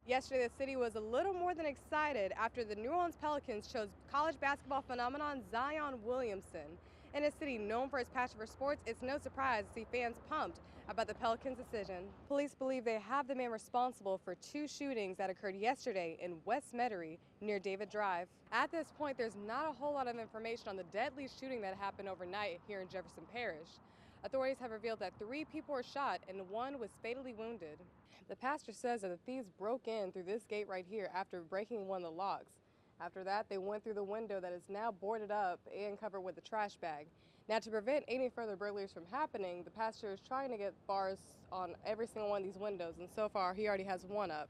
Yesterday, the city was a little more than excited after the New Orleans Pelicans chose college basketball phenomenon Zion Williamson. In a city known for its passion for sports, it's no surprise to see fans pumped about the Pelicans' decision. Police believe they have the man responsible for two shootings that occurred yesterday in West Metairie near David Drive. At this point, there's not a whole lot of information on the deadly shooting that happened overnight here in Jefferson Parish. Authorities have revealed that 3 people were shot and 1 was fatally wounded. The pastor says that the thieves broke in through this gate right here after breaking one of the locks. After that, they went through the window that is now boarded up and covered with a trash bag. Now, to prevent any further burglaries from happening, the pastor is trying to get bars on every single one of these windows, and so far he already has one up.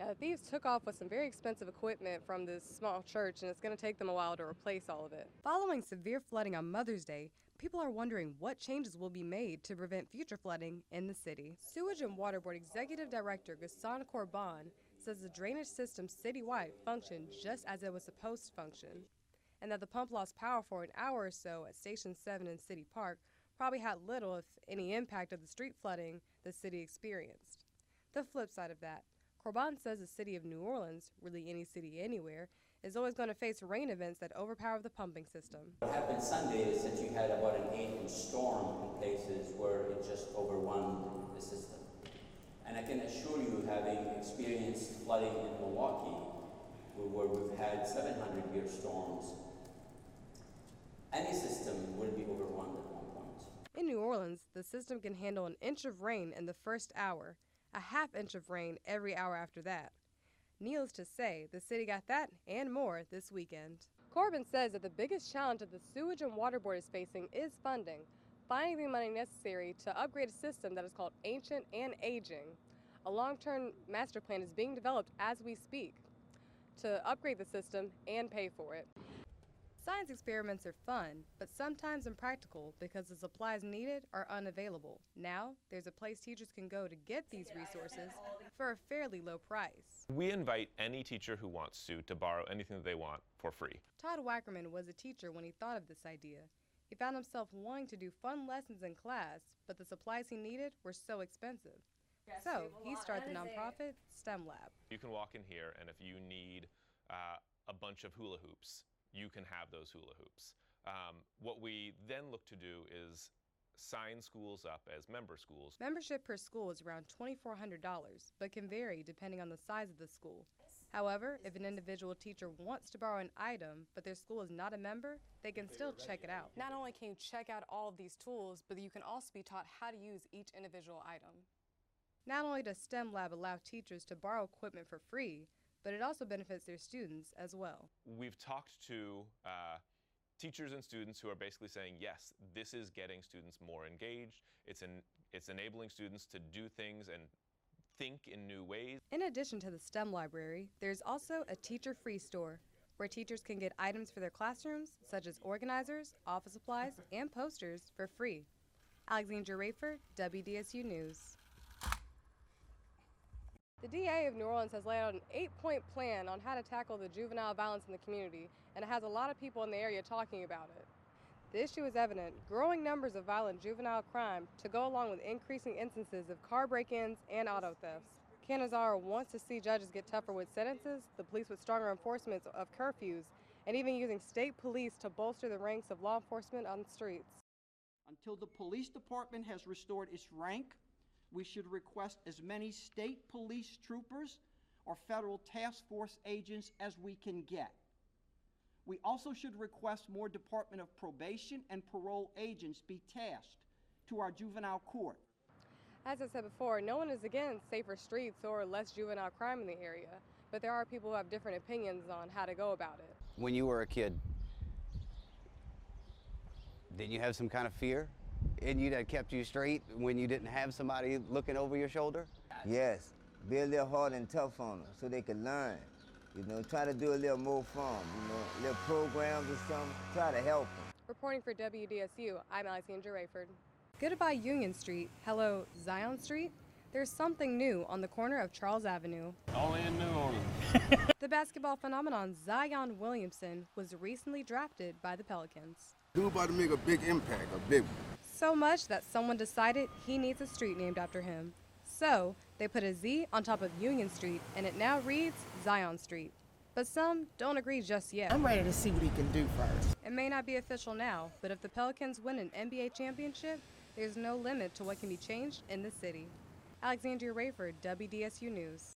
Now, the thieves took off with some very expensive equipment from this small church, and it's going to take them a while to replace all of it. Following severe flooding on Mother's Day, people are wondering what changes will be made to prevent future flooding in the city. Sewage and Water Board Executive Director Gaston Corbin says the drainage system citywide functioned just as it was supposed to function, and that the pump lost power for an hour or so at Station 7 in City Park probably had little, if any, impact of the street flooding the city experienced. The flip side of that, Corbin says the city of New Orleans, really any city anywhere, is always going to face rain events that overpower the pumping system. What happened Sunday is that you had about an 8-inch storm in places where it just overwhelmed the system. And I can assure you, having experienced flooding in Milwaukee, where we've had 700-year storms, any system will be overwhelmed at one point. In New Orleans, the system can handle an inch of rain in the first hour, a half inch of rain every hour after that. Needless to say, the city got that and more this weekend. Corbin says that the biggest challenge that the Sewage and Water Board is facing is funding, finding the money necessary to upgrade a system that is called ancient and aging. A long-term master plan is being developed as we speak to upgrade the system and pay for it. Science experiments are fun, but sometimes impractical because the supplies needed are unavailable. Now, there's a place teachers can go to get these resources for a fairly low price. We invite any teacher who wants to borrow anything that they want for free. Todd Wackerman was a teacher when he thought of this idea. He found himself wanting to do fun lessons in class, but the supplies he needed were so expensive. So he started the nonprofit STEM Lab. You can walk in here, and if you need a bunch of hula hoops, you can have those hula hoops. What we then look to do is sign schools up as member schools. Membership per school is around $2,400, but can vary depending on the size of the school. However, if an individual teacher wants to borrow an item, but their school is not a member, they can still check it out. Not only can you check out all of these tools, but you can also be taught how to use each individual item. Not only does STEM Lab allow teachers to borrow equipment for free, but it also benefits their students as well. We've talked to teachers and students who are basically saying, yes, this is getting students more engaged. It's enabling students to do things and think in new ways. In addition to the STEM library, there's also a teacher-free store where teachers can get items for their classrooms, such as organizers, office supplies, and posters for free. Alexandria Rayford, WDSU News. The DA of New Orleans has laid out an 8-point plan on how to tackle the juvenile violence in the community, and it has a lot of people in the area talking about it. The issue is evident: growing numbers of violent juvenile crime to go along with increasing instances of car break-ins and auto thefts. Canizaro wants to see judges get tougher with sentences, the police with stronger enforcement of curfews, and even using state police to bolster the ranks of law enforcement on the streets. Until the police department has restored its rank, we should request as many state police troopers or federal task force agents as we can get. We also should request more Department of Probation and parole agents be tasked to our juvenile court. As I said before, no one is against safer streets or less juvenile crime in the area, but there are people who have different opinions on how to go about it. When you were a kid, did you have some kind of fear in you that kept you straight when you didn't have somebody looking over your shoulder? Yes, be a little hard and tough on them so they can learn. You know, try to do a little more fun, little programs or something, try to help them. Reporting for WDSU, I'm Alexandria Rayford. Goodbye Union Street, hello Zion Street. There's something new on the corner of Charles Avenue. Only in New Orleans. The basketball phenomenon Zion Williamson was recently drafted by the Pelicans. Dude about to make a big impact, a big one. So much that someone decided he needs a street named after him. So they put a Z on top of Union Street, and it now reads Zion Street. But some don't agree just yet. I'm ready to see what he can do first. It may not be official now, but if the Pelicans win an NBA championship, there's no limit to what can be changed in the city. Alexandria Rayford, WDSU News.